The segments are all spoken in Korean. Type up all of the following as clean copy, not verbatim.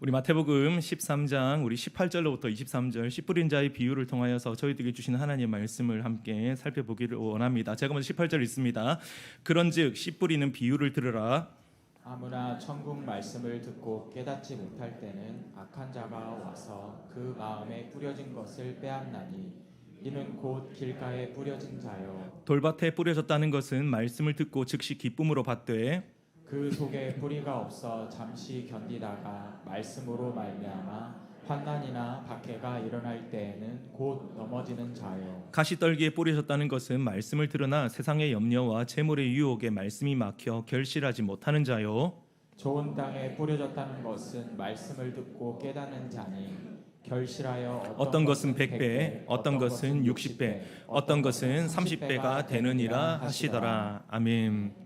우리 마태복음 13장 우리 18절로부터 23절 씨 뿌린 자의 비유를 통하여서 저희들에게 주시는 하나님의 말씀을 함께 살펴보기를 원합니다. 제가 먼저 18절 읽습니다. 그런즉 씨 뿌리는 비유를 들으라. 아무나 천국 말씀을 듣고 깨닫지 못할 때는 악한 자가 와서 그 마음에 뿌려진 것을 빼앗나니 이는 곧 길가에 뿌려진 자요 돌밭에 뿌려졌다는 것은 말씀을 듣고 즉시 기쁨으로 받되 그 속에 뿌리가 없어 잠시 견디다가 말씀으로 말미암아 환난이나 박해가 일어날 때에는 곧 넘어지는 자요 가시떨기에 뿌려졌다는 것은 말씀을 들으나 세상의 염려와 재물의 유혹에 말씀이 막혀 결실하지 못하는 자요 좋은 땅에 뿌려졌다는 것은 말씀을 듣고 깨닫는 자니 결실하여 어떤 것은 100배, 어떤 것은 60배, 어떤 것은 30배가 되느니라 하시더라. 아멘.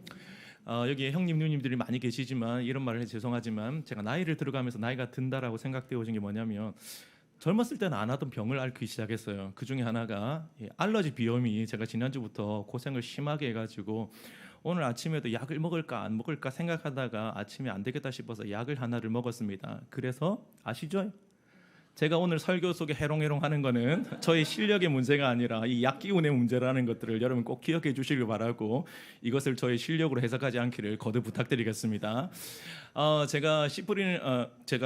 여기 형님 누님들이 많이 계시지만 이런 말을 해서 죄송하지만 제가 나이를 들어가면서 나이가 든다라고 생각되어진 게 뭐냐면 젊었을 때는 안 하던 병을 앓기 시작했어요. 그 중에 하나가 알러지 비염이 제가 지난주부터 고생을 심하게 해가지고 오늘 아침에도 약을 먹을까 안 먹을까 생각하다가 아침에 안 되겠다 싶어서 약을 하나를 먹었습니다. 그래서 아시죠? 제가 오늘 설교 속에 해롱해롱 하는 거는 저의 실력의 문제가 아니라 이 약기운의 문제라는 것들을 여러분 꼭 기억해 주시길 바라고 이것을 저의 실력으로 해석하지 않기를 거듭 부탁드리겠습니다. 제가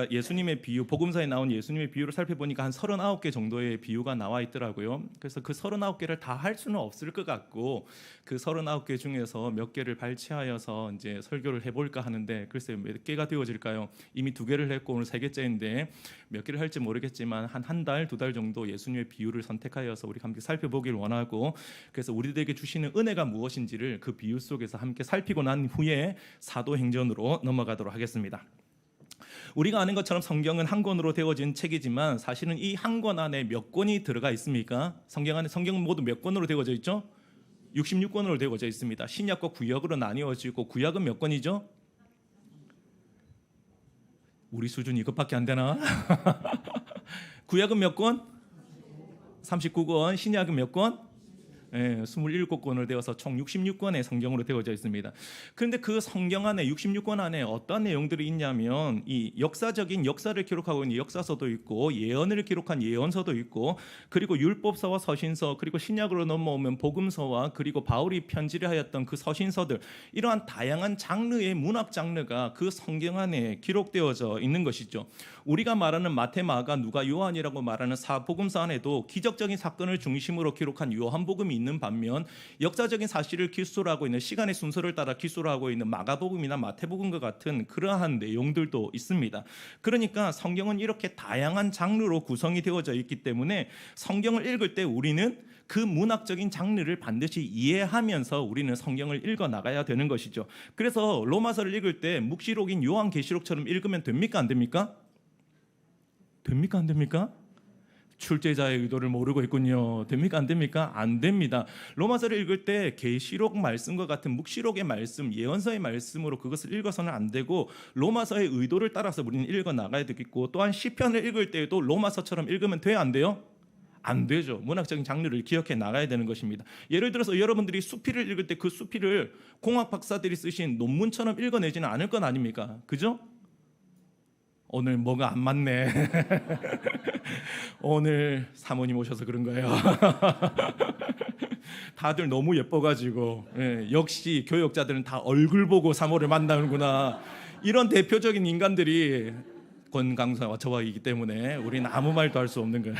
예수님의 비유, 복음서에 나온 예수님의 비유를 살펴보니까 한 39개 정도의 비유가 나와 있더라고요. 그래서 그 39개를 다 할 수는 없을 것 같고 그 39개 중에서 몇 개를 발췌하여서 이제 설교를 해볼까 하는데 글쎄요 몇 개가 되어질까요? 이미 2개를 했고 오늘 3개째인데 몇 개를 할지 모르겠지만 한 달, 2달 정도 예수님의 비유를 선택하여서 우리 함께 살펴보길 원하고 그래서 우리들에게 주시는 은혜가 무엇인지를 그 비유 속에서 함께 살피고 난 후에 사도행전으로 넘어가도록 하겠습니다. 우리가 아는 것처럼 성경은 한 권으로 되어진 책이지만 사실은 이 한 권 안에 몇 권이 들어가 있습니까? 성경은 모두 몇 권으로 되어져 있죠? 66권으로 되어져 있습니다. 신약과 구약으로 나뉘어지고 구약은 몇 권이죠? 우리 수준이 이것밖에 안 되나? 구약은 몇 권? 39권. 신약은 몇 권? 27권으로 되어서 총 66권의 성경으로 되어져 있습니다. 그런데 그 성경 안에 66권 안에 어떤 내용들이 있냐면 이 역사적인 역사를 기록하고 있는 역사서도 있고 예언을 기록한 예언서도 있고 그리고 율법서와 서신서 그리고 신약으로 넘어오면 복음서와 그리고 바울이 편지를 하였던 그 서신서들 이러한 다양한 장르의 문학 장르가 그 성경 안에 기록되어져 있는 것이죠. 우리가 말하는 마태, 마가, 누가, 요한이라고 말하는 사복음서 안에도 기적적인 사건을 중심으로 기록한 요한복음이 있는 반면 역사적인 사실을 기술로 하고 있는 시간의 순서를 따라 기술로 하고 있는 마가복음이나 마태복음과 같은 그러한 내용들도 있습니다. 그러니까 성경은 이렇게 다양한 장르로 구성이 되어져 있기 때문에 성경을 읽을 때 우리는 그 문학적인 장르를 반드시 이해하면서 우리는 성경을 읽어 나가야 되는 것이죠. 그래서 로마서를 읽을 때 묵시록인 요한계시록처럼 읽으면 됩니까? 안 됩니까? 됩니까? 안 됩니까? 출제자의 의도를 모르고 있군요. 됩니까? 안 됩니까? 안 됩니다. 로마서를 읽을 때 계시록 말씀과 같은 묵시록의 말씀, 예언서의 말씀으로 그것을 읽어서는 안 되고 로마서의 의도를 따라서 우리는 읽어 나가야 되겠고 또한 시편을 읽을 때에도 로마서처럼 읽으면 돼요? 안 돼요? 안 되죠. 문학적인 장르를 기억해 나가야 되는 것입니다. 예를 들어서 여러분들이 수필을 읽을 때 그 수필을 공학 박사들이 쓰신 논문처럼 읽어내지는 않을 건 아닙니까? 그죠? 오늘 뭐가 안 맞네. 오늘 사모님 오셔서 그런 거예요. 다들 너무 예뻐가지고 역시 교역자들은 다 얼굴 보고 사모를 만나는구나. 이런 대표적인 인간들이 권강사와 저와이기 때문에 우리는 아무 말도 할 수 없는 거예요.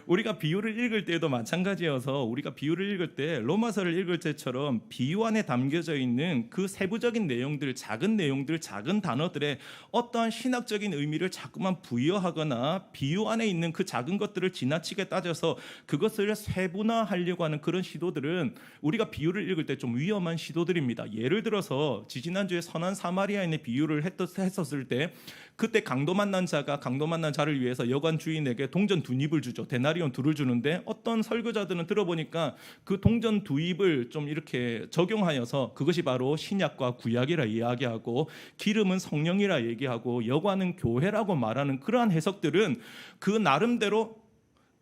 우리가 비유를 읽을 때도 마찬가지여서 우리가 비유를 읽을 때 로마서를 읽을 때처럼 비유 안에 담겨져 있는 그 세부적인 내용들, 작은 내용들, 작은 단어들의 어떠한 신학적인 의미를 자꾸만 부여하거나 비유 안에 있는 그 작은 것들을 지나치게 따져서 그것을 세분화하려고 하는 그런 시도들은 우리가 비유를 읽을 때 좀 위험한 시도들입니다. 예를 들어서 지지난주에 선한 사마리아인의 비유를 했었을 때 그때 강도 만난 자가 강도 만난 자를 위해서 여관 주인에게 동전 2입을 주죠. 데나리온 2를 주는데 어떤 설교자들은 들어보니까 그 동전 2입을 좀 이렇게 적용하여서 그것이 바로 신약과 구약이라 이야기하고 기름은 성령이라 얘기하고 여관은 교회라고 말하는 그러한 해석들은 그 나름대로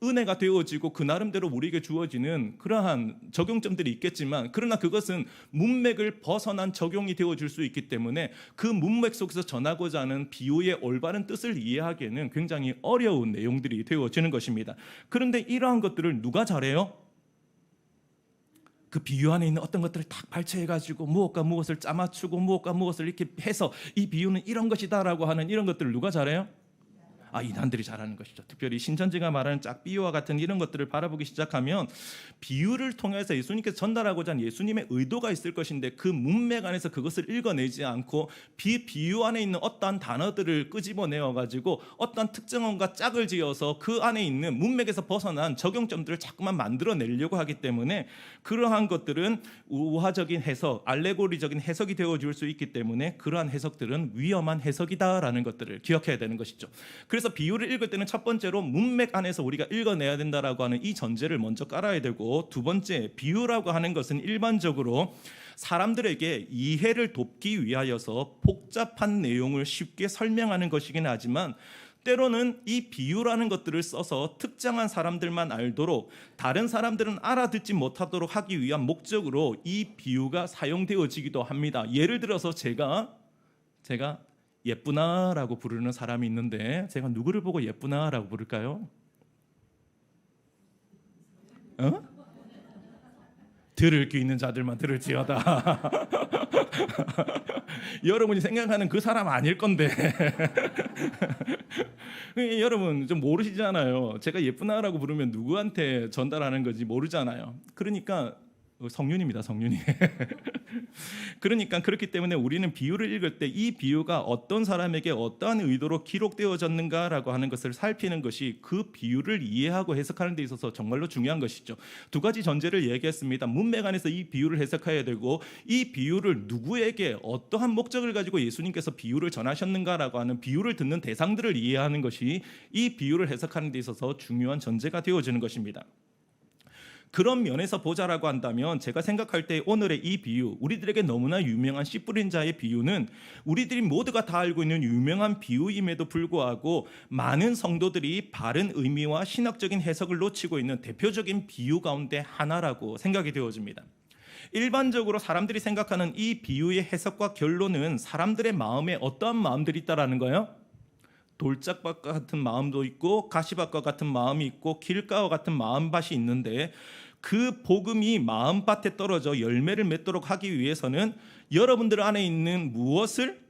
은혜가 되어지고 그 나름대로 우리에게 주어지는 그러한 적용점들이 있겠지만, 그러나 그것은 문맥을 벗어난 적용이 되어줄 수 있기 때문에 그 문맥 속에서 전하고자 하는 비유의 올바른 뜻을 이해하기에는 굉장히 어려운 내용들이 되어지는 것입니다. 그런데 이러한 것들을 누가 잘해요? 그 비유 안에 있는 어떤 것들을 딱 발췌해가지고 무엇과 무엇을 짜맞추고 무엇과 무엇을 이렇게 해서 이 비유는 이런 것이다라고 하는 이런 것들을 누가 잘해요? 이단들이 잘하는 것이죠. 특별히 신천지가 말하는 짝비유와 같은 이런 것들을 바라보기 시작하면 비유를 통해서 예수님께서 전달하고자 하는 예수님의 의도가 있을 것인데 그 문맥 안에서 그것을 읽어내지 않고 비유 안에 있는 어떠한 단어들을 끄집어내어가지고 어떠한 특정어과 짝을 지어서 그 안에 있는 문맥에서 벗어난 적용점들을 자꾸만 만들어내려고 하기 때문에 그러한 것들은 우화적인 해석, 알레고리적인 해석이 되어줄 수 있기 때문에 그러한 해석들은 위험한 해석이다라는 것들을 기억해야 되는 것이죠. 그래서 비유를 읽을 때는 첫 번째로 문맥 안에서 우리가 읽어내야 된다라고 하는 이 전제를 먼저 깔아야 되고, 두 번째, 비유라고 하는 것은 일반적으로 사람들에게 이해를 돕기 위하여서 복잡한 내용을 쉽게 설명하는 것이긴 하지만 때로는 이 비유라는 것들을 써서 특정한 사람들만 알도록 다른 사람들은 알아듣지 못하도록 하기 위한 목적으로 이 비유가 사용되어지기도 합니다. 예를 들어서 제가 예쁘나라고 부르는 사람이 있는데 제가 누구를 보고 예쁘나라고 부를까요? 들을 귀 있는 자들만 들을지어다. 여러분이 생각하는 그 사람 아닐 건데 여러분 좀 모르시잖아요. 제가 예쁘나라고 부르면 누구한테 전달하는 건지 모르잖아요. 그러니까 성륜입니다. 성륜이. 그러니까 그렇기 때문에 우리는 비유를 읽을 때 이 비유가 어떤 사람에게 어떠한 의도로 기록되어졌는가라고 하는 것을 살피는 것이 그 비유를 이해하고 해석하는 데 있어서 정말로 중요한 것이죠. 두 가지 전제를 얘기했습니다. 문맥 안에서 이 비유를 해석해야 되고, 이 비유를 누구에게 어떠한 목적을 가지고 예수님께서 비유를 전하셨는가라고 하는 비유를 듣는 대상들을 이해하는 것이 이 비유를 해석하는 데 있어서 중요한 전제가 되어지는 것입니다. 그런 면에서 보자라고 한다면 제가 생각할 때 오늘의 이 비유, 우리들에게 너무나 유명한 씨 뿌린 자의 비유는 우리들이 모두가 다 알고 있는 유명한 비유임에도 불구하고 많은 성도들이 바른 의미와 신학적인 해석을 놓치고 있는 대표적인 비유 가운데 하나라고 생각이 되어집니다. 일반적으로 사람들이 생각하는 이 비유의 해석과 결론은 사람들의 마음에 어떠한 마음들이 있다라는 거예요? 돌짝밭과 같은 마음도 있고 가시밭과 같은 마음이 있고 길가와 같은 마음밭이 있는데, 그 복음이 마음밭에 떨어져 열매를 맺도록 하기 위해서는 여러분들 안에 있는 무엇을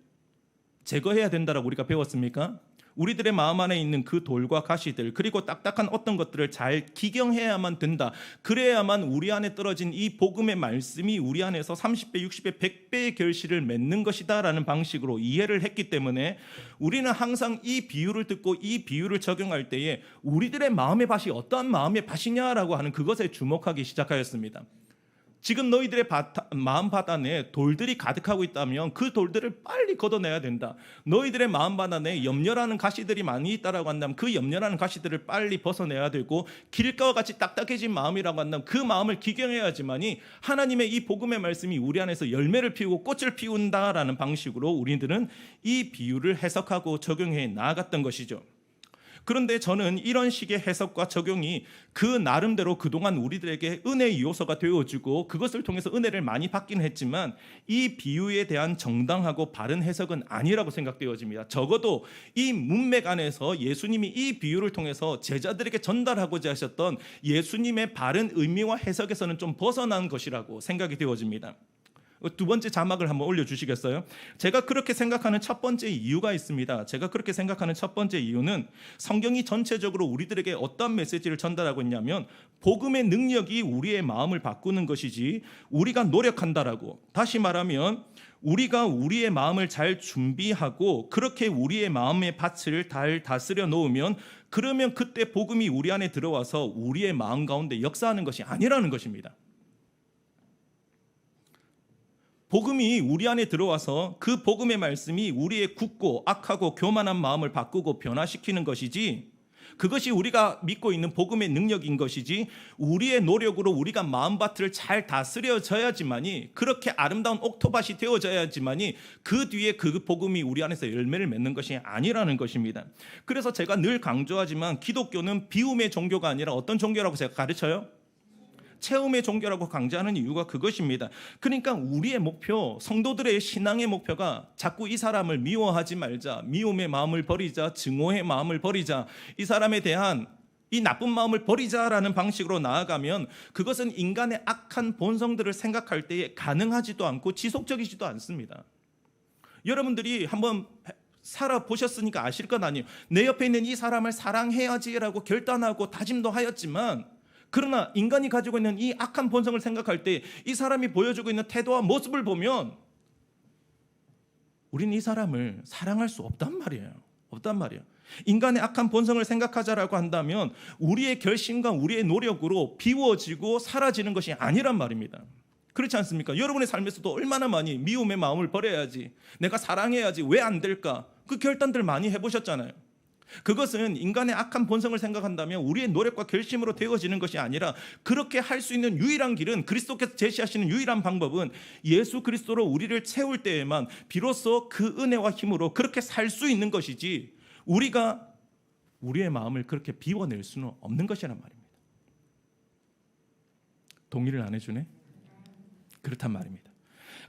제거해야 된다라고 우리가 배웠습니까? 우리들의 마음 안에 있는 그 돌과 가시들, 그리고 딱딱한 어떤 것들을 잘 기경해야만 된다. 그래야만 우리 안에 떨어진 이 복음의 말씀이 우리 안에서 30배, 60배, 100배의 결실을 맺는 것이다 라는 방식으로 이해를 했기 때문에 우리는 항상 이 비유를 듣고 이 비유를 적용할 때에 우리들의 마음의 밭이 어떠한 마음의 밭이냐라고 하는 그것에 주목하기 시작하였습니다. 지금 너희들의 마음밭 안에 돌들이 가득하고 있다면 그 돌들을 빨리 걷어내야 된다. 너희들의 마음밭 안에 염려라는 가시들이 많이 있다라고 한다면 그 염려라는 가시들을 빨리 벗어내야 되고, 길가와 같이 딱딱해진 마음이라고 한다면 그 마음을 기경해야지만이 하나님의 이 복음의 말씀이 우리 안에서 열매를 피우고 꽃을 피운다라는 방식으로 우리들은 이 비유를 해석하고 적용해 나아갔던 것이죠. 그런데 저는 이런 식의 해석과 적용이 그 나름대로 그동안 우리들에게 은혜의 요소가 되어주고 그것을 통해서 은혜를 많이 받기는 했지만 이 비유에 대한 정당하고 바른 해석은 아니라고 생각되어집니다. 적어도 이 문맥 안에서 예수님이 이 비유를 통해서 제자들에게 전달하고자 하셨던 예수님의 바른 의미와 해석에서는 좀 벗어난 것이라고 생각이 되어집니다. 두 번째 자막을 한번 올려주시겠어요? 제가 그렇게 생각하는 첫 번째 이유가 있습니다. 제가 그렇게 생각하는 첫 번째 이유는 성경이 전체적으로 우리들에게 어떤 메시지를 전달하고 있냐면 복음의 능력이 우리의 마음을 바꾸는 것이지 우리가 노력한다라고, 다시 말하면 우리가 우리의 마음을 잘 준비하고 그렇게 우리의 마음의 밭을 잘 다스려 놓으면 그러면 그때 복음이 우리 안에 들어와서 우리의 마음 가운데 역사하는 것이 아니라는 것입니다. 복음이 우리 안에 들어와서 그 복음의 말씀이 우리의 굳고 악하고 교만한 마음을 바꾸고 변화시키는 것이지, 그것이 우리가 믿고 있는 복음의 능력인 것이지, 우리의 노력으로 우리가 마음밭을 잘 다스려져야지만이, 그렇게 아름다운 옥토밭이 되어져야지만이 그 뒤에 그 복음이 우리 안에서 열매를 맺는 것이 아니라는 것입니다. 그래서 제가 늘 강조하지만 기독교는 비움의 종교가 아니라 어떤 종교라고 제가 가르쳐요? 체험의 종교라고 강조하는 이유가 그것입니다. 그러니까 우리의 목표, 성도들의 신앙의 목표가 자꾸 이 사람을 미워하지 말자, 미움의 마음을 버리자, 증오의 마음을 버리자, 이 사람에 대한 이 나쁜 마음을 버리자라는 방식으로 나아가면 그것은 인간의 악한 본성들을 생각할 때에 가능하지도 않고 지속적이지도 않습니다. 여러분들이 한번 살아보셨으니까 아실 건 아니에요. 내 옆에 있는 이 사람을 사랑해야지라고 결단하고 다짐도 하였지만, 그러나 인간이 가지고 있는 이 악한 본성을 생각할 때 이 사람이 보여주고 있는 태도와 모습을 보면 우리는 이 사람을 사랑할 수 없단 말이에요. 인간의 악한 본성을 생각하자라고 한다면 우리의 결심과 우리의 노력으로 비워지고 사라지는 것이 아니란 말입니다. 그렇지 않습니까? 여러분의 삶에서도 얼마나 많이 미움의 마음을 버려야지, 내가 사랑해야지, 왜 안 될까? 그 결단들 많이 해보셨잖아요. 그것은 인간의 악한 본성을 생각한다면 우리의 노력과 결심으로 되어지는 것이 아니라, 그렇게 할 수 있는 유일한 길은, 그리스도께서 제시하시는 유일한 방법은 예수 그리스도로 우리를 채울 때에만 비로소 그 은혜와 힘으로 그렇게 살 수 있는 것이지, 우리가 우리의 마음을 그렇게 비워낼 수는 없는 것이란 말입니다. 동의를 안 해주네? 그렇단 말입니다.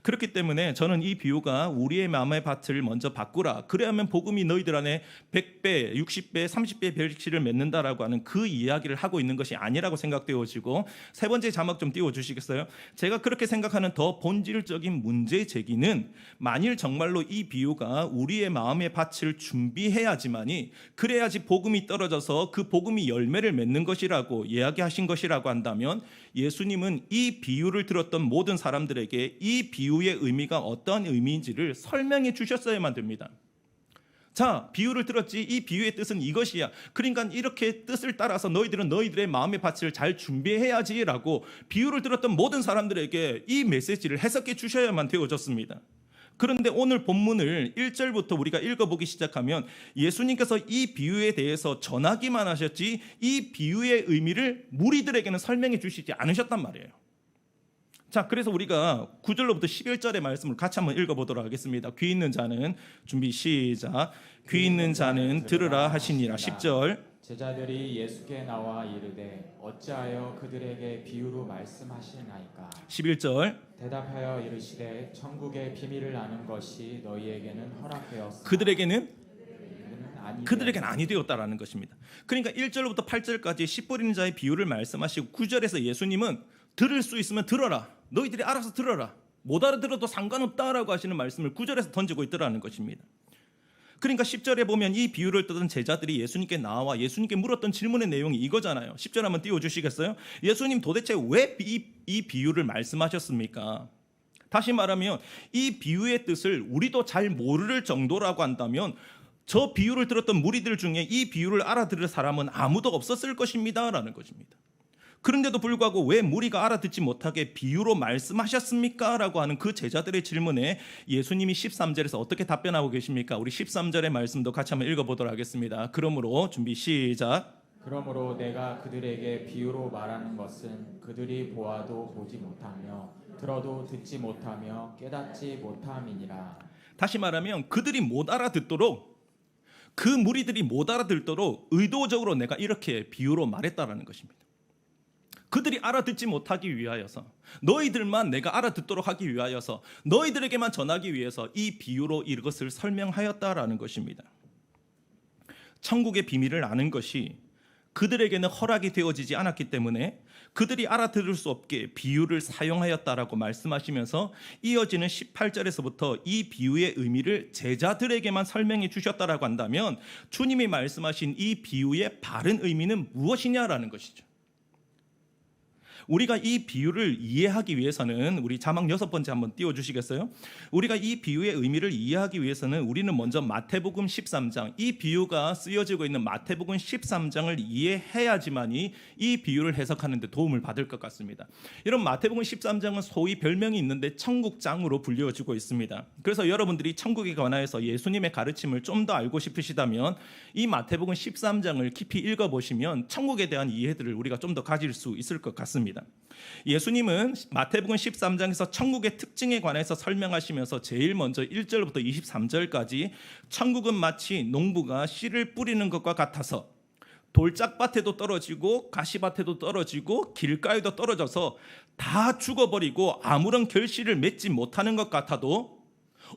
그렇기 때문에 저는 이 비유가 우리의 마음의 밭을 먼저 바꾸라, 그래야만 복음이 너희들 안에 100배, 60배, 30배 별치를 맺는다라고 하는 그 이야기를 하고 있는 것이 아니라고 생각되어지고, 세 번째 자막 좀 띄워주시겠어요? 제가 그렇게 생각하는 더 본질적인 문제 제기는, 만일 정말로 이 비유가 우리의 마음의 밭을 준비해야지만이, 그래야지 복음이 떨어져서 그 복음이 열매를 맺는 것이라고 이야기하신 것이라고 한다면, 예수님은 이 비유를 들었던 모든 사람들에게 이 비유의 의미가 어떤 의미인지를 설명해 주셨어야만 됩니다. 자, 비유를 들었지, 이 비유의 뜻은 이것이야, 그러니까 이렇게 뜻을 따라서 너희들은 너희들의 마음의 밭을 잘 준비해야지 라고 비유를 들었던 모든 사람들에게 이 메시지를 해석해 주셔야만 되어졌습니다. 그런데 오늘 본문을 1절부터 우리가 읽어보기 시작하면 예수님께서 이 비유에 대해서 전하기만 하셨지, 이 비유의 의미를 무리들에게는 설명해 주시지 않으셨단 말이에요. 자, 그래서 우리가 9절로부터 11절의 말씀을 같이 한번 읽어보도록 하겠습니다. 귀 있는 자는, 준비 시작, 귀 있는 자는 들으라 하시니라. 10절, 제자들이 예수께 나와 이르되 어찌하여 그들에게 비유로 말씀하시나이까? 11절, 대답하여 이르시되 천국의 비밀을 아는 것이 너희에게는 허락되었으나 그들에게는 아니 아니 되었다라는 것입니다. 그러니까 1절부터 8절까지 씨 뿌리는 자의 비유를 말씀하시고, 9절에서 예수님은 들을 수 있으면 들어라, 너희들이 알아서 들어라, 못 알아들어도 상관없다라고 하시는 말씀을 9절에서 던지고 있더라는 것입니다. 그러니까 10절에 보면 이 비유를 듣던 제자들이 예수님께 나와 예수님께 물었던 질문의 내용이 이거잖아요. 10절 한번 띄워주시겠어요? 예수님 도대체 왜 이 비유를 말씀하셨습니까? 다시 말하면 이 비유의 뜻을 우리도 잘 모를 정도라고 한다면, 저 비유를 들었던 무리들 중에 이 비유를 알아들을 사람은 아무도 없었을 것입니다 라는 것입니다. 그런데도 불구하고 왜 무리가 알아듣지 못하게 비유로 말씀하셨습니까? 라고 하는 그 제자들의 질문에 예수님이 13절에서 어떻게 답변하고 계십니까? 우리 13절의 말씀도 같이 한번 읽어보도록 하겠습니다. 그러므로, 준비 시작, 그러므로 내가 그들에게 비유로 말하는 것은 그들이 보아도 보지 못하며 들어도 듣지 못하며 깨닫지 못함이니라. 다시 말하면 그들이 못 알아듣도록, 그 무리들이 못 알아듣도록 의도적으로 내가 이렇게 비유로 말했다라는 것입니다. 그들이 알아듣지 못하기 위하여서, 너희들만 내가 알아듣도록 하기 위하여서, 너희들에게만 전하기 위해서 이 비유로 이것을 설명하였다라는 것입니다. 천국의 비밀을 아는 것이 그들에게는 허락이 되어지지 않았기 때문에 그들이 알아들을 수 없게 비유를 사용하였다라고 말씀하시면서, 이어지는 18절에서부터 이 비유의 의미를 제자들에게만 설명해 주셨다라고 한다면, 주님이 말씀하신 이 비유의 바른 의미는 무엇이냐라는 것이죠. 우리가 이 비유를 이해하기 위해서는 우리 자막 6번째 한번 띄워주시겠어요? 우리가 이 비유의 의미를 이해하기 위해서는 우리는 먼저 마태복음 13장, 이 비유가 쓰여지고 있는 마태복음 13장을 이해해야지만이 이 비유를 해석하는 데 도움을 받을 것 같습니다. 이런 마태복음 13장은 소위 별명이 있는데 천국장으로 불려지고 있습니다. 그래서 여러분들이 천국에 관하여서 예수님의 가르침을 좀 더 알고 싶으시다면 이 마태복음 13장을 깊이 읽어보시면 천국에 대한 이해들을 우리가 좀 더 가질 수 있을 것 같습니다. 예수님은 마태복음 13장에서 천국의 특징에 관해서 설명하시면서 제일 먼저 1절부터 23절까지 천국은 마치 농부가 씨를 뿌리는 것과 같아서 돌짝밭에도 떨어지고 가시밭에도 떨어지고 길가에도 떨어져서 다 죽어버리고 아무런 결실을 맺지 못하는 것 같아도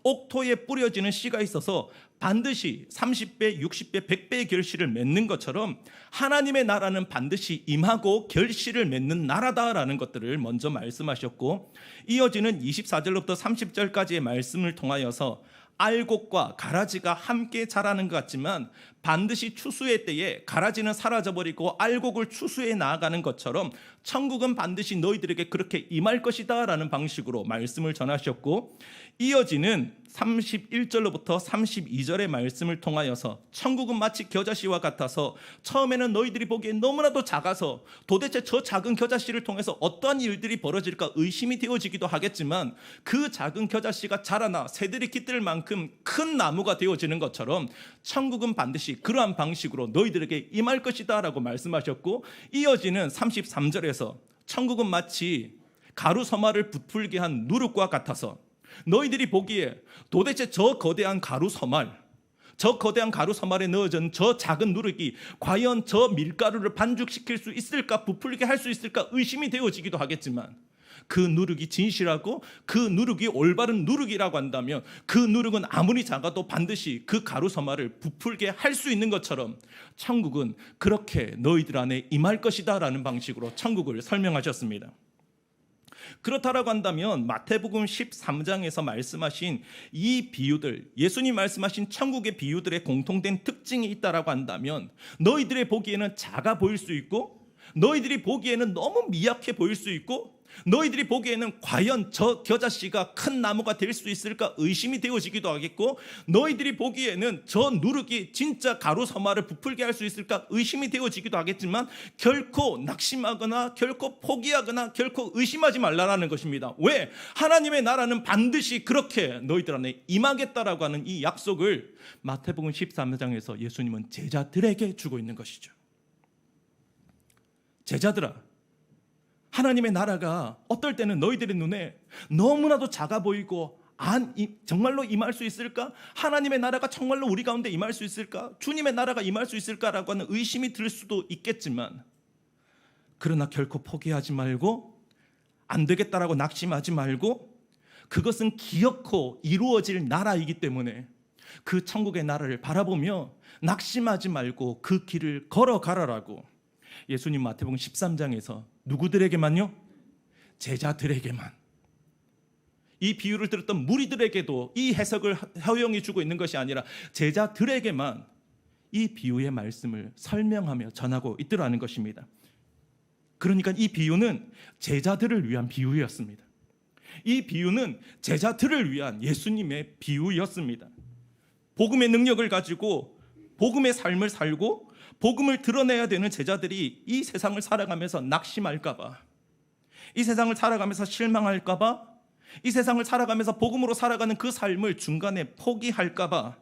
옥토에 뿌려지는 씨가 있어서 반드시 30배, 60배, 100배의 결실을 맺는 것처럼 하나님의 나라는 반드시 임하고 결실을 맺는 나라다라는 것들을 먼저 말씀하셨고, 이어지는 24절부터 30절까지의 말씀을 통하여서 알곡과 가라지가 함께 자라는 것 같지만 반드시 추수의 때에 가라지는 사라져버리고 알곡을 추수해 나아가는 것처럼 천국은 반드시 너희들에게 그렇게 임할 것이다 라는 방식으로 말씀을 전하셨고, 이어지는 31절로부터 32절의 말씀을 통하여서 천국은 마치 겨자씨와 같아서 처음에는 너희들이 보기엔 너무나도 작아서 도대체 저 작은 겨자씨를 통해서 어떠한 일들이 벌어질까 의심이 되어지기도 하겠지만, 그 작은 겨자씨가 자라나 새들이 깃들 만큼 큰 나무가 되어지는 것처럼 천국은 반드시 그러한 방식으로 너희들에게 임할 것이다 라고 말씀하셨고, 이어지는 33절에서 천국은 마치 가루 서말을 부풀게 한 누룩과 같아서 너희들이 보기에 도대체 저 거대한 가루 서말에 넣어진 저 작은 누룩이 과연 저 밀가루를 반죽시킬 수 있을까, 부풀게 할 수 있을까 의심이 되어지기도 하겠지만, 그 누룩이 진실하고 그 누룩이 올바른 누룩이라고 한다면 그 누룩은 아무리 작아도 반드시 그 가루 서말을 부풀게 할 수 있는 것처럼 천국은 그렇게 너희들 안에 임할 것이다 라는 방식으로 천국을 설명하셨습니다. 그렇다라고 한다면 마태복음 13장에서 말씀하신 이 비유들, 예수님 말씀하신 천국의 비유들의 공통된 특징이 있다라고 한다면 너희들의 보기에는 작아 보일 수 있고, 너희들이 보기에는 너무 미약해 보일 수 있고, 너희들이 보기에는 과연 저 겨자씨가 큰 나무가 될 수 있을까 의심이 되어지기도 하겠고, 너희들이 보기에는 저 누룩이 진짜 가루 서말을 부풀게 할 수 있을까 의심이 되어지기도 하겠지만, 결코 낙심하거나 결코 포기하거나 결코 의심하지 말라라는 것입니다. 왜? 하나님의 나라는 반드시 그렇게 너희들 안에 임하겠다라고 하는 이 약속을 마태복음 13장에서 예수님은 제자들에게 주고 있는 것이죠. 제자들아, 하나님의 나라가 어떨 때는 너희들의 눈에 너무나도 작아 보이고 정말로 임할 수 있을까? 하나님의 나라가 정말로 우리 가운데 임할 수 있을까? 주님의 나라가 임할 수 있을까라고 하는 의심이 들 수도 있겠지만, 그러나 결코 포기하지 말고 안 되겠다라고 낙심하지 말고, 그것은 기어코 이루어질 나라이기 때문에 그 천국의 나라를 바라보며 낙심하지 말고 그 길을 걸어가라라고 예수님 마태복음 13장에서 누구들에게만요? 제자들에게만. 이 비유를 들었던 무리들에게도 이 해석을 허용해 주고 있는 것이 아니라 제자들에게만 이 비유의 말씀을 설명하며 전하고 있더라는 것입니다. 그러니까 이 비유는 제자들을 위한 비유였습니다. 이 비유는 제자들을 위한 예수님의 비유였습니다. 복음의 능력을 가지고 복음의 삶을 살고 복음을 드러내야 되는 제자들이 이 세상을 살아가면서 낙심할까봐, 이 세상을 살아가면서 실망할까봐, 이 세상을 살아가면서 복음으로 살아가는 그 삶을 중간에 포기할까봐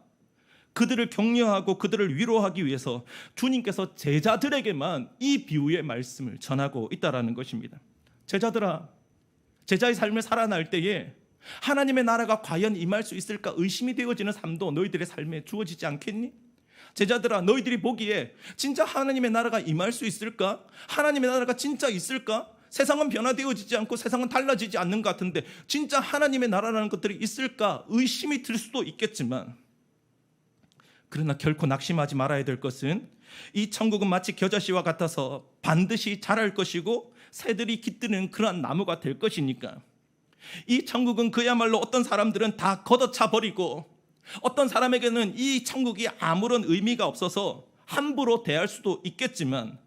그들을 격려하고 그들을 위로하기 위해서 주님께서 제자들에게만 이 비유의 말씀을 전하고 있다는 것입니다. 제자들아, 제자의 삶을 살아날 때에 하나님의 나라가 과연 임할 수 있을까 의심이 되어지는 삶도 너희들의 삶에 주어지지 않겠니? 제자들아, 너희들이 보기에 진짜 하나님의 나라가 임할 수 있을까? 하나님의 나라가 진짜 있을까? 세상은 변화되어지지 않고 세상은 달라지지 않는 것 같은데 진짜 하나님의 나라라는 것들이 있을까? 의심이 들 수도 있겠지만, 그러나 결코 낙심하지 말아야 될 것은 이 천국은 마치 겨자씨와 같아서 반드시 자랄 것이고 새들이 깃드는 그러한 나무가 될 것이니까, 이 천국은 그야말로 어떤 사람들은 다 걷어차 버리고 어떤 사람에게는 이 천국이 아무런 의미가 없어서 함부로 대할 수도 있겠지만,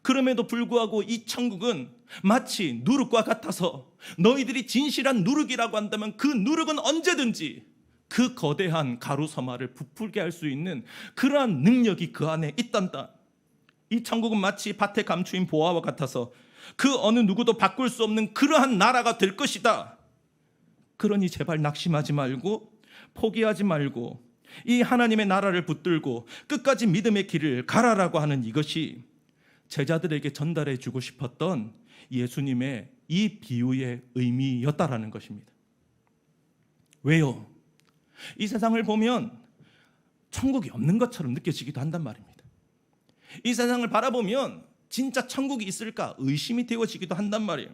그럼에도 불구하고 이 천국은 마치 누룩과 같아서 너희들이 진실한 누룩이라고 한다면 그 누룩은 언제든지 그 거대한 가루 서마를 부풀게 할 수 있는 그러한 능력이 그 안에 있단다. 이 천국은 마치 밭에 감추인 보화와 같아서 그 어느 누구도 바꿀 수 없는 그러한 나라가 될 것이다. 그러니 제발 낙심하지 말고 포기하지 말고 이 하나님의 나라를 붙들고 끝까지 믿음의 길을 가라라고 하는 이것이 제자들에게 전달해 주고 싶었던 예수님의 이 비유의 의미였다라는 것입니다. 왜요? 이 세상을 보면 천국이 없는 것처럼 느껴지기도 한단 말입니다. 이 세상을 바라보면 진짜 천국이 있을까 의심이 되어지기도 한단 말이에요.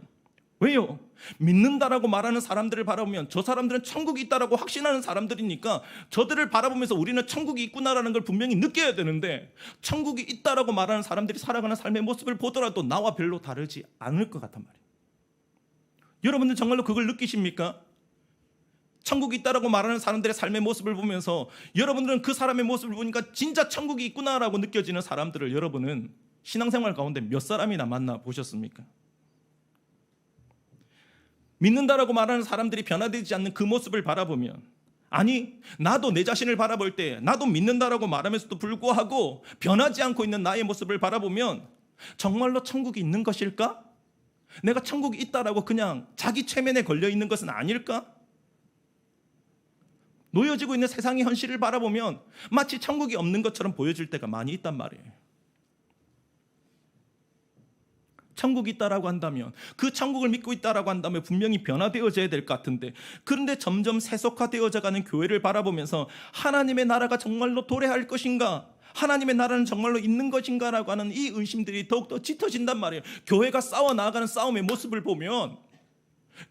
왜요? 믿는다라고 말하는 사람들을 바라보면 저 사람들은 천국이 있다라고 확신하는 사람들이니까 저들을 바라보면서 우리는 천국이 있구나라는 걸 분명히 느껴야 되는데, 천국이 있다라고 말하는 사람들이 살아가는 삶의 모습을 보더라도 나와 별로 다르지 않을 것 같단 말이에요. 여러분들 정말로 그걸 느끼십니까? 천국이 있다라고 말하는 사람들의 삶의 모습을 보면서 여러분들은 그 사람의 모습을 보니까 진짜 천국이 있구나라고 느껴지는 사람들을 여러분은 신앙생활 가운데 몇 사람이나 만나보셨습니까? 믿는다라고 말하는 사람들이 변화되지 않는 그 모습을 바라보면, 아니 나도 내 자신을 바라볼 때 나도 믿는다라고 말하면서도 불구하고 변하지 않고 있는 나의 모습을 바라보면 정말로 천국이 있는 것일까? 내가 천국이 있다라고 그냥 자기 최면에 걸려 있는 것은 아닐까? 놓여지고 있는 세상의 현실을 바라보면 마치 천국이 없는 것처럼 보여질 때가 많이 있단 말이에요. 천국이 있다라고 한다면, 그 천국을 믿고 있다라고 한다면 분명히 변화되어져야 될 것 같은데, 그런데 점점 세속화되어져가는 교회를 바라보면서 하나님의 나라가 정말로 도래할 것인가, 하나님의 나라는 정말로 있는 것인가라고 하는 이 의심들이 더욱더 짙어진단 말이에요. 교회가 싸워 나아가는 싸움의 모습을 보면,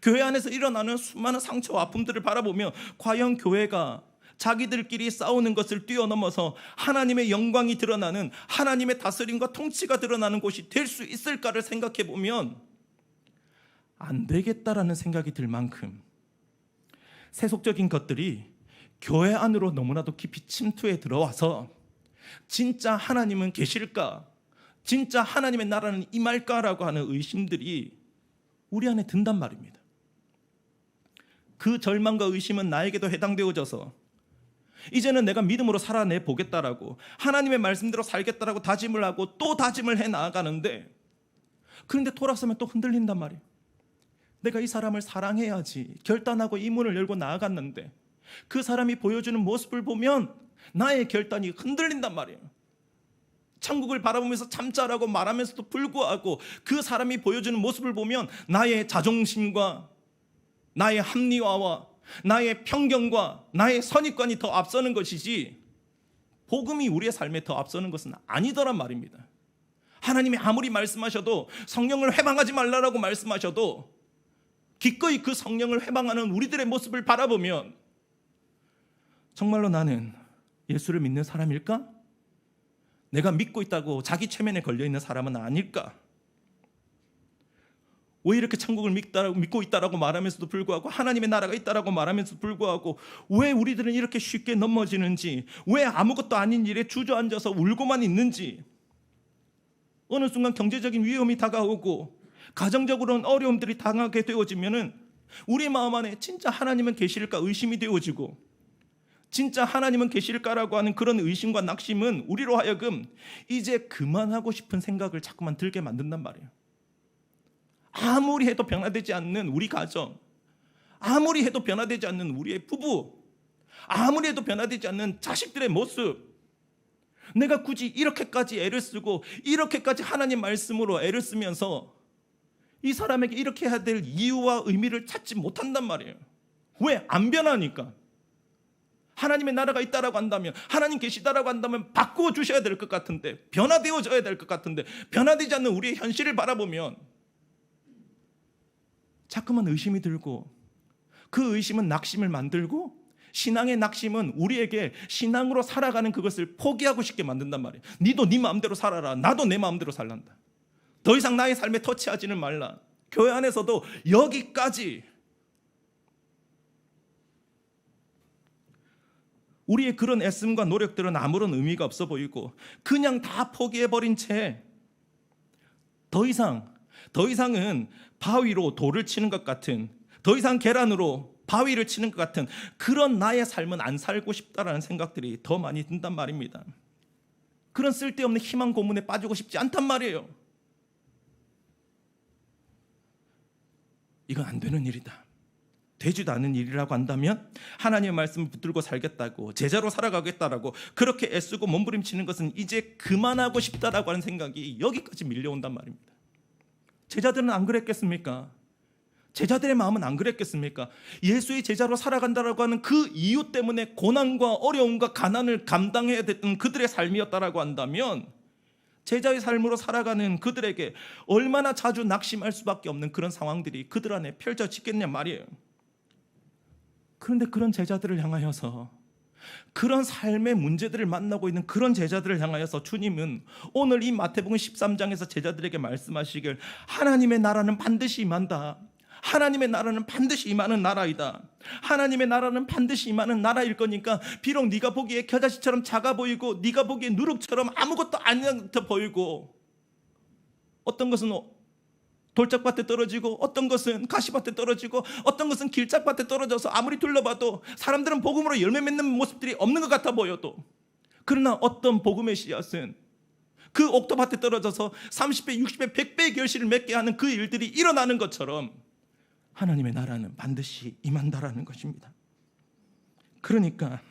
교회 안에서 일어나는 수많은 상처와 아픔들을 바라보면 과연 교회가 자기들끼리 싸우는 것을 뛰어넘어서 하나님의 영광이 드러나는, 하나님의 다스림과 통치가 드러나는 곳이 될 수 있을까를 생각해 보면 안 되겠다라는 생각이 들 만큼 세속적인 것들이 교회 안으로 너무나도 깊이 침투해 들어와서 진짜 하나님은 계실까? 진짜 하나님의 나라는 임할까라고 하는 의심들이 우리 안에 든단 말입니다. 그 절망과 의심은 나에게도 해당되어져서 이제는 내가 믿음으로 살아내 보겠다라고, 하나님의 말씀대로 살겠다라고 다짐을 하고 또 다짐을 해 나아가는데, 그런데 돌아서면 또 흔들린단 말이에요. 내가 이 사람을 사랑해야지 결단하고 이 문을 열고 나아갔는데 그 사람이 보여주는 모습을 보면 나의 결단이 흔들린단 말이에요. 천국을 바라보면서 참자라고 말하면서도 불구하고 그 사람이 보여주는 모습을 보면 나의 자존심과 나의 합리화와 나의 편견과 나의 선입관이 더 앞서는 것이지 복음이 우리의 삶에 더 앞서는 것은 아니더란 말입니다. 하나님이 아무리 말씀하셔도, 성령을 회방하지 말라라고 말씀하셔도 기꺼이 그 성령을 회방하는 우리들의 모습을 바라보면 정말로 나는 예수를 믿는 사람일까? 내가 믿고 있다고 자기 최면에 걸려있는 사람은 아닐까? 왜 이렇게 천국을 믿고 있다라고 말하면서도 불구하고, 하나님의 나라가 있다라고 말하면서도 불구하고 왜 우리들은 이렇게 쉽게 넘어지는지, 왜 아무것도 아닌 일에 주저앉아서 울고만 있는지, 어느 순간 경제적인 위험이 다가오고 가정적으로는 어려움들이 당하게 되어지면은 우리 마음 안에 진짜 하나님은 계실까 의심이 되어지고, 진짜 하나님은 계실까라고 하는 그런 의심과 낙심은 우리로 하여금 이제 그만하고 싶은 생각을 자꾸만 들게 만든단 말이에요. 아무리 해도 변화되지 않는 우리 가정, 아무리 해도 변화되지 않는 우리의 부부, 아무리 해도 변화되지 않는 자식들의 모습, 내가 굳이 이렇게까지 애를 쓰고 이렇게까지 하나님 말씀으로 애를 쓰면서 이 사람에게 이렇게 해야 될 이유와 의미를 찾지 못한단 말이에요. 왜? 안 변하니까. 하나님의 나라가 있다라고 한다면, 하나님 계시다라고 한다면 바꾸어 주셔야 될 것 같은데, 변화되어져야 될 것 같은데, 변화되지 않는 우리의 현실을 바라보면 자꾸만 의심이 들고, 그 의심은 낙심을 만들고, 신앙의 낙심은 우리에게 신앙으로 살아가는 그것을 포기하고 싶게 만든단 말이에요. 니도 네 마음대로 살아라, 나도 내 마음대로 살란다. 더 이상 나의 삶에 터치하지는 말라. 교회 안에서도 여기까지. 우리의 그런 애씀과 노력들은 아무런 의미가 없어 보이고 그냥 다 포기해버린 채 더 이상은 바위로 돌을 치는 것 같은, 더 이상 계란으로 바위를 치는 것 같은 그런 나의 삶은 안 살고 싶다라는 생각들이 더 많이 든단 말입니다. 그런 쓸데없는 희망 고문에 빠지고 싶지 않단 말이에요. 이건 안 되는 일이다. 되지도 않는 일이라고 한다면 하나님의 말씀을 붙들고 살겠다고, 제자로 살아가겠다라고 그렇게 애쓰고 몸부림치는 것은 이제 그만하고 싶다라고 하는 생각이 여기까지 밀려온단 말입니다. 제자들은 안 그랬겠습니까? 제자들의 마음은 안 그랬겠습니까? 예수의 제자로 살아간다라고 하는 그 이유 때문에 고난과 어려움과 가난을 감당해야 됐던 그들의 삶이었다라고 한다면 제자의 삶으로 살아가는 그들에게 얼마나 자주 낙심할 수밖에 없는 그런 상황들이 그들 안에 펼쳐지겠냐 말이에요. 그런데 그런 제자들을 향하여서, 그런 삶의 문제들을 만나고 있는 그런 제자들을 향하여서 주님은 오늘 이 마태복음 13장에서 제자들에게 말씀하시길, 하나님의 나라는 반드시 임한다. 하나님의 나라는 반드시 임하는 나라이다. 하나님의 나라는 반드시 임하는 나라일 거니까 비록 네가 보기에 겨자씨처럼 작아 보이고 네가 보기에 누룩처럼 아무것도 아닌 듯 보이고, 어떤 것은 돌짝밭에 떨어지고 어떤 것은 가시밭에 떨어지고 어떤 것은 길짝밭에 떨어져서 아무리 둘러봐도 사람들은 복음으로 열매 맺는 모습들이 없는 것 같아 보여도, 그러나 어떤 복음의 씨앗은 그 옥토밭에 떨어져서 30배, 60배, 100배의 결실을 맺게 하는 그 일들이 일어나는 것처럼 하나님의 나라는 반드시 임한다라는 것입니다. 그러니까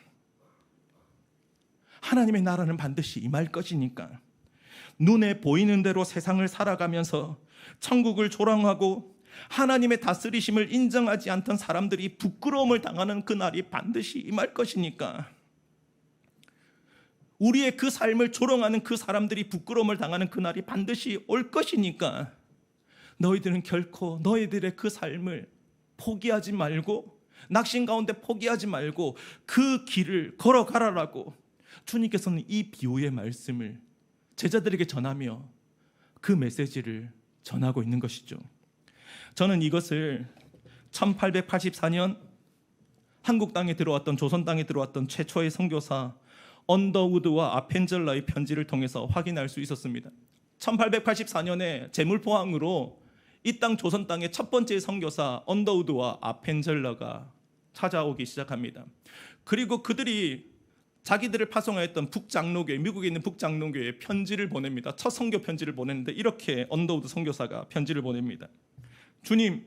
하나님의 나라는 반드시 임할 것이니까 눈에 보이는 대로 세상을 살아가면서 천국을 조롱하고 하나님의 다스리심을 인정하지 않던 사람들이 부끄러움을 당하는 그날이 반드시 임할 것이니까, 우리의 그 삶을 조롱하는 그 사람들이 부끄러움을 당하는 그날이 반드시 올 것이니까 너희들은 결코 너희들의 그 삶을 포기하지 말고, 낙심 가운데 포기하지 말고 그 길을 걸어가라라고 주님께서는 이 비유의 말씀을 제자들에게 전하며 그 메시지를 전하고 있는 것이죠. 저는 이것을 1884년 한국 땅에 들어왔던, 조선 땅에 들어왔던 최초의 선교사 언더우드와 아펜젤러의 편지를 통해서 확인할 수 있었습니다. 1884년에 재물포항으로 이 땅 조선 땅의 첫 번째 선교사 언더우드와 아펜젤러가 찾아오기 시작합니다. 그리고 그들이 자기들을 파송하였던 북장로교회, 미국에 있는 북장로교회에 편지를 보냅니다. 첫 선교 편지를 보냈는데 이렇게 언더우드 선교사가 편지를 보냅니다. 주님,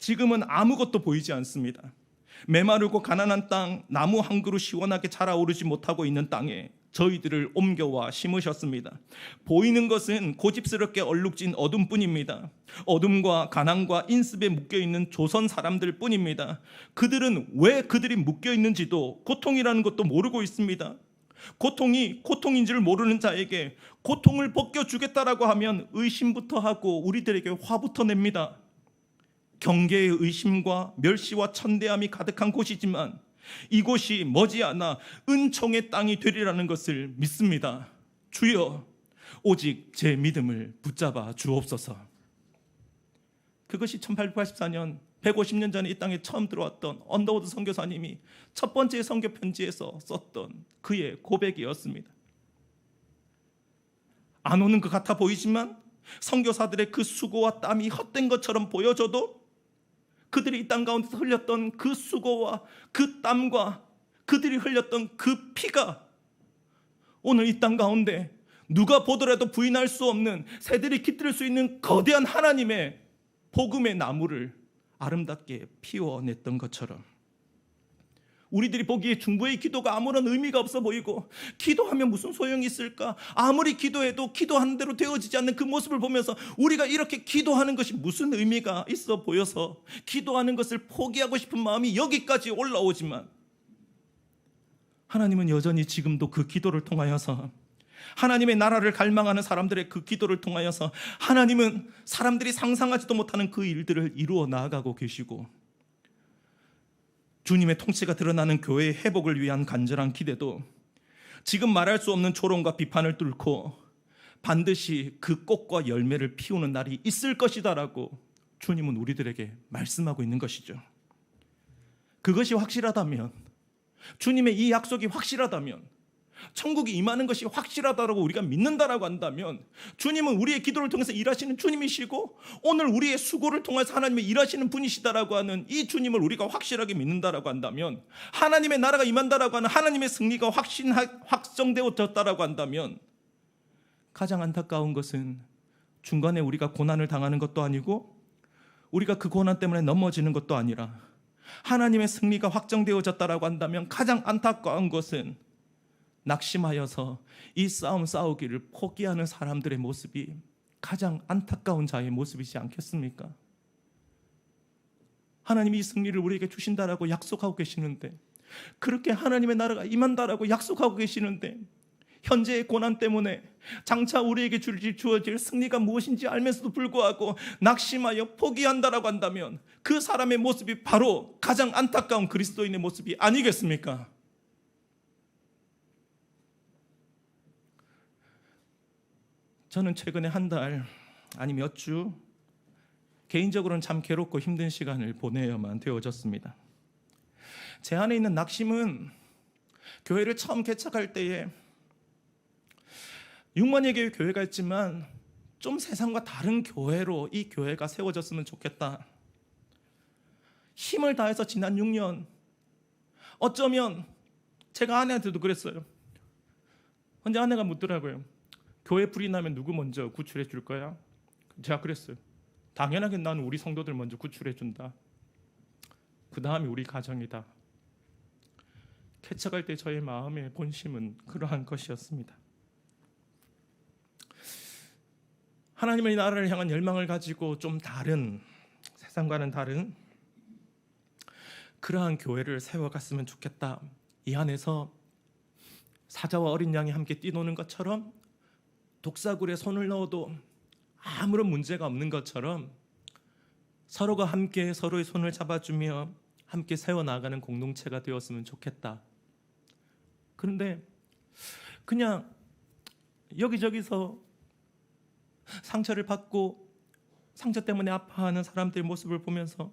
지금은 아무것도 보이지 않습니다. 메마르고 가난한 땅, 나무 한 그루 시원하게 자라오르지 못하고 있는 땅에 저희들을 옮겨와 심으셨습니다. 보이는 것은 고집스럽게 얼룩진 어둠뿐입니다. 어둠과 가난과 인습에 묶여있는 조선 사람들 뿐입니다. 그들은 왜 그들이 묶여있는지도, 고통이라는 것도 모르고 있습니다. 고통이 고통인 줄 모르는 자에게 고통을 벗겨주겠다라고 하면 의심부터 하고 우리들에게 화부터 냅니다. 경계의 의심과 멸시와 천대함이 가득한 곳이지만 이곳이 머지않아 은총의 땅이 되리라는 것을 믿습니다. 주여, 오직 제 믿음을 붙잡아 주옵소서. 그것이 1884년 150년 전에 이 땅에 처음 들어왔던 언더우드 선교사님이 첫 번째 선교 편지에서 썼던 그의 고백이었습니다. 안 오는 것 같아 보이지만 선교사들의 그 수고와 땀이 헛된 것처럼 보여져도 그들이 이 땅 가운데서 흘렸던 그 수고와 그 땀과 그들이 흘렸던 그 피가 오늘 이 땅 가운데 누가 보더라도 부인할 수 없는, 새들이 깃들 수 있는 거대한 하나님의 복음의 나무를 아름답게 피워냈던 것처럼, 우리들이 보기에 중보의 기도가 아무런 의미가 없어 보이고 기도하면 무슨 소용이 있을까, 아무리 기도해도 기도하는 대로 되어지지 않는 그 모습을 보면서 우리가 이렇게 기도하는 것이 무슨 의미가 있어 보여서 기도하는 것을 포기하고 싶은 마음이 여기까지 올라오지만, 하나님은 여전히 지금도 그 기도를 통하여서, 하나님의 나라를 갈망하는 사람들의 그 기도를 통하여서 하나님은 사람들이 상상하지도 못하는 그 일들을 이루어 나아가고 계시고, 주님의 통치가 드러나는 교회의 회복을 위한 간절한 기대도 지금 말할 수 없는 조롱과 비판을 뚫고 반드시 그 꽃과 열매를 피우는 날이 있을 것이다라고 주님은 우리들에게 말씀하고 있는 것이죠. 그것이 확실하다면, 주님의 이 약속이 확실하다면 천국이 임하는 것이 확실하다라고 우리가 믿는다라고 한다면, 주님은 우리의 기도를 통해서 일하시는 주님이시고 오늘 우리의 수고를 통해서 하나님의 일하시는 분이시다라고 하는 이 주님을 우리가 확실하게 믿는다라고 한다면, 하나님의 나라가 임한다라고 하는 하나님의 승리가 확정되어졌다라고 한다면, 가장 안타까운 것은 중간에 우리가 고난을 당하는 것도 아니고 우리가 그 고난 때문에 넘어지는 것도 아니라, 하나님의 승리가 확정되어졌다라고 한다면 가장 안타까운 것은 낙심하여서 이 싸움 싸우기를 포기하는 사람들의 모습이 가장 안타까운 자의 모습이지 않겠습니까? 하나님이 이 승리를 우리에게 주신다라고 약속하고 계시는데, 그렇게 하나님의 나라가 임한다라고 약속하고 계시는데, 현재의 고난 때문에 장차 우리에게 주어질 승리가 무엇인지 알면서도 불구하고 낙심하여 포기한다라고 한다면, 그 사람의 모습이 바로 가장 안타까운 그리스도인의 모습이 아니겠습니까? 저는 최근에 한 달 아니 몇 주 개인적으로는 참 괴롭고 힘든 시간을 보내야만 되어졌습니다. 제 안에 있는 낙심은 교회를 처음 개척할 때에 6만여 개의 교회가 있지만 좀 세상과 다른 교회로 이 교회가 세워졌으면 좋겠다. 힘을 다해서 지난 6년, 어쩌면 제가 아내한테도 그랬어요. 근데 아내가 묻더라고요. 교회 불이 나면 누구 먼저 구출해 줄 거야? 제가 그랬어요. 당연하게 나는 우리 성도들 먼저 구출해 준다. 그 다음이 우리 가정이다. 개척할 때 저의 마음의 본심은 그러한 것이었습니다. 하나님의 나라를 향한 열망을 가지고 좀 다른, 세상과는 다른 그러한 교회를 세워갔으면 좋겠다. 이 안에서 사자와 어린 양이 함께 뛰노는 것처럼, 독사굴에 손을 넣어도 아무런 문제가 없는 것처럼 서로가 함께 서로의 손을 잡아주며 함께 세워나가는 공동체가 되었으면 좋겠다. 그런데 그냥 여기저기서 상처를 받고 상처 때문에 아파하는 사람들의 모습을 보면서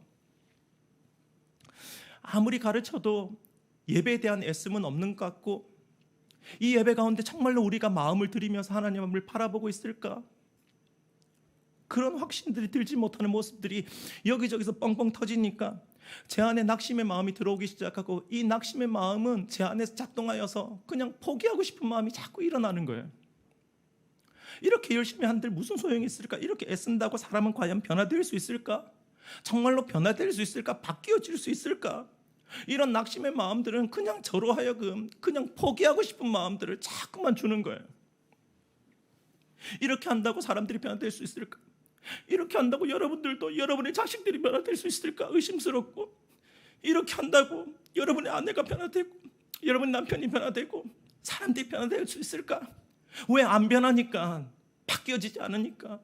아무리 가르쳐도 예배에 대한 애씀은 없는 것 같고, 이 예배 가운데 정말로 우리가 마음을 들이면서 하나님을 바라보고 있을까? 그런 확신들이 들지 못하는 모습들이 여기저기서 뻥뻥 터지니까 제 안에 낙심의 마음이 들어오기 시작하고, 이 낙심의 마음은 제 안에서 작동하여서 그냥 포기하고 싶은 마음이 자꾸 일어나는 거예요. 이렇게 열심히 한들 무슨 소용이 있을까? 이렇게 애쓴다고 사람은 과연 변화될 수 있을까? 정말로 변화될 수 있을까? 바뀌어질 수 있을까? 이런 낙심의 마음들은 그냥 저로 하여금 그냥 포기하고 싶은 마음들을 자꾸만 주는 거예요. 이렇게 한다고 사람들이 변화될 수 있을까? 이렇게 한다고 여러분들도 여러분의 자식들이 변화될 수 있을까? 의심스럽고, 이렇게 한다고 여러분의 아내가 변화되고 여러분 남편이 변화되고 사람들이 변화될 수 있을까? 왜 안 변하니까? 바뀌어지지 않으니까.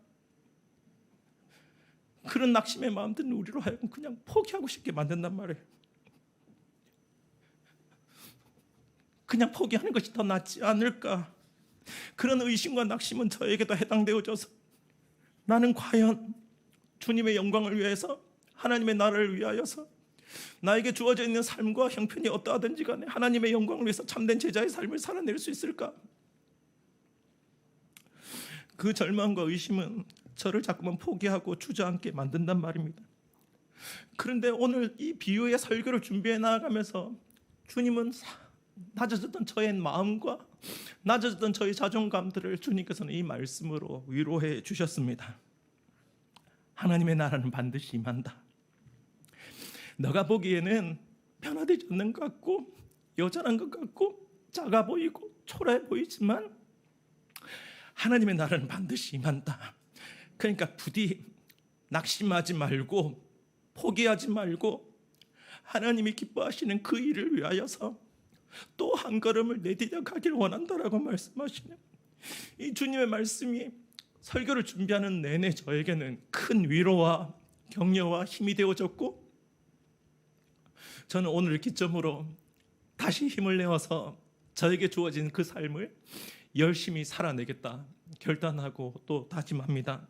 그런 낙심의 마음들은 우리로 하여금 그냥 포기하고 싶게 만든단 말이에요. 그냥 포기하는 것이 더 낫지 않을까? 그런 의심과 낙심은 저에게도 해당되어져서, 나는 과연 주님의 영광을 위해서, 하나님의 나라를 위하여서 나에게 주어져 있는 삶과 형편이 어떠하든지 간에 하나님의 영광을 위해서 참된 제자의 삶을 살아낼 수 있을까? 그 절망과 의심은 저를 자꾸만 포기하고 주저앉게 만든단 말입니다. 그런데 오늘 이 비유의 설교를 준비해 나아가면서 주님은 낮아졌던 저의 마음과 낮아졌던 저의 자존감들을 주님께서는 이 말씀으로 위로해 주셨습니다. 하나님의 나라는 반드시 임한다. 너가 보기에는 변화되지 않는 것 같고 여전한 것 같고 작아 보이고 초라해 보이지만 하나님의 나라는 반드시 임한다. 그러니까 부디 낙심하지 말고 포기하지 말고 하나님이 기뻐하시는 그 일을 위하여서 또 한 걸음을 내디뎌 가길 원한다라고 말씀하시는 이 주님의 말씀이 설교를 준비하는 내내 저에게는 큰 위로와 격려와 힘이 되어졌고, 저는 오늘 기점으로 다시 힘을 내어서 저에게 주어진 그 삶을 열심히 살아내겠다 결단하고 또 다짐합니다.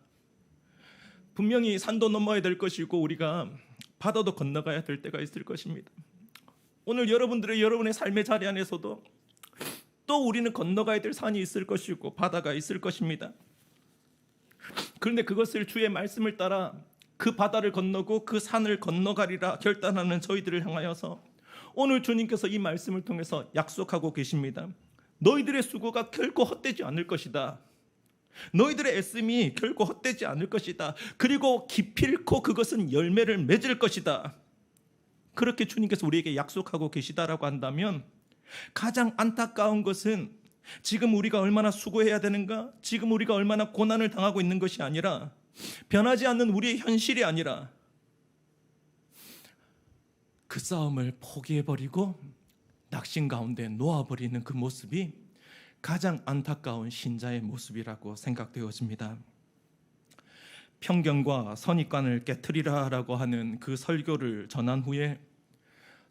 분명히 산도 넘어야 될 것이고 우리가 바다도 건너가야 될 때가 있을 것입니다. 오늘 여러분의 삶의 자리 안에서도 또 우리는 건너가야 될 산이 있을 것이고 바다가 있을 것입니다. 그런데 그것을 주의 말씀을 따라 그 바다를 건너고 그 산을 건너가리라 결단하는 저희들을 향하여서 오늘 주님께서 이 말씀을 통해서 약속하고 계십니다. 너희들의 수고가 결코 헛되지 않을 것이다. 너희들의 애씀이 결코 헛되지 않을 것이다. 그리고 기필코 그것은 열매를 맺을 것이다. 그렇게 주님께서 우리에게 약속하고 계시다라고 한다면 가장 안타까운 것은 지금 우리가 얼마나 수고해야 되는가, 지금 우리가 얼마나 고난을 당하고 있는 것이 아니라, 변하지 않는 우리의 현실이 아니라 그 싸움을 포기해버리고 낙심 가운데 놓아버리는 그 모습이 가장 안타까운 신자의 모습이라고 생각되어집니다. 편견과 선입관을 깨트리라라고 하는 그 설교를 전한 후에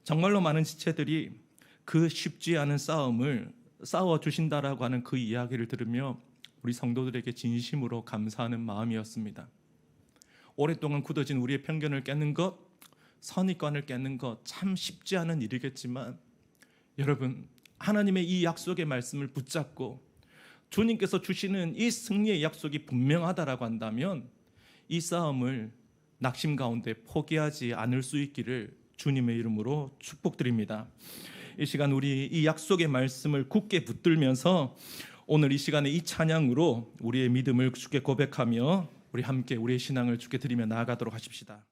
정말로 많은 지체들이 그 쉽지 않은 싸움을 싸워주신다라고 하는 그 이야기를 들으며 우리 성도들에게 진심으로 감사하는 마음이었습니다. 오랫동안 굳어진 우리의 편견을 깨는 것, 선입관을 깨는 것 참 쉽지 않은 일이겠지만 여러분, 하나님의 이 약속의 말씀을 붙잡고 주님께서 주시는 이 승리의 약속이 분명하다라고 한다면 이 싸움을 낙심 가운데 포기하지 않을 수 있기를 주님의 이름으로 축복드립니다. 이 시간 우리 이 약속의 말씀을 굳게 붙들면서 오늘 이 시간에 이 찬양으로 우리의 믿음을 주께 고백하며 우리 함께 우리의 신앙을 주께 드리며 나아가도록 하십시다.